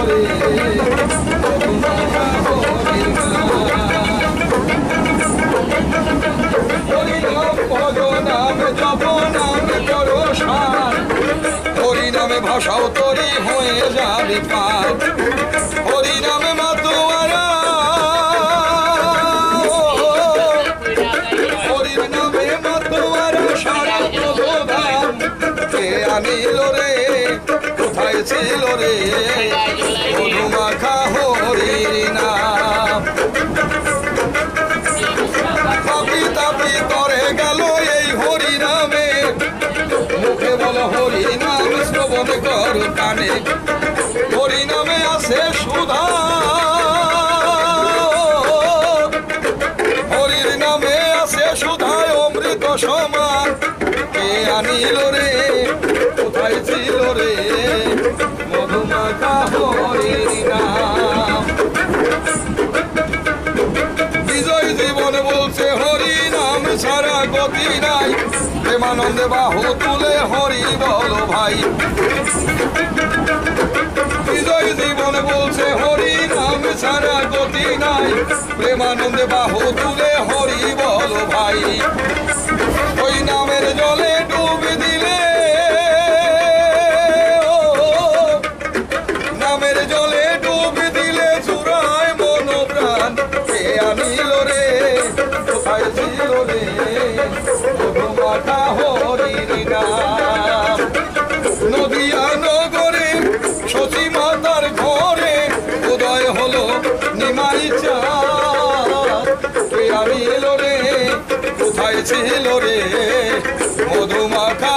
রে মধুমাখা হরির নাম। হরিনাম ভজ নাম জপ নাম করো সার, হরিনামে ভাষাও তরি হয়ে যাবে পার। হরিনামে মাতোয়ারা, হরির নামে মাতোয়ারা সারা প্রধান। কে আনিল রে কোথায় ছিল রে মধুমাখা হরির নাম। তাপি তাপি করে গেল এই হরি নামে, মুখে বলো হরি নাম শ্রবণ কর কানে। হরি নামে আছে সুধা, হরির নামে আছে সুধায় অমৃত সমান। কে আনিল রে কোথায় ছিল রে মধুমাখা হরির নাম। বিজয় জীবন বলছে হরি নাম ছাড়া গতি নাই, প্রেমানন্দে বাহু তুলে হরি বল ভাই। বিজয় জীবন বলছে হরি নাম ছাড়া গতি নাই, প্রেমানন্দে বাহু তুলে হরি বল ভাই। ওই নামের জলে ডুব দিলে, নামের জলে ডুব দিলে চূড়ায় মন প্রাণ। কে আনিল রে কোথায় ছিল রে মধুমাখা হরির নাম। নদিয়া নগরে শচী মাতার ঘরে উদয় হলো নিমাই চাঁদ। কে আনিল রে কোথায় ছিল রে মধুমাখা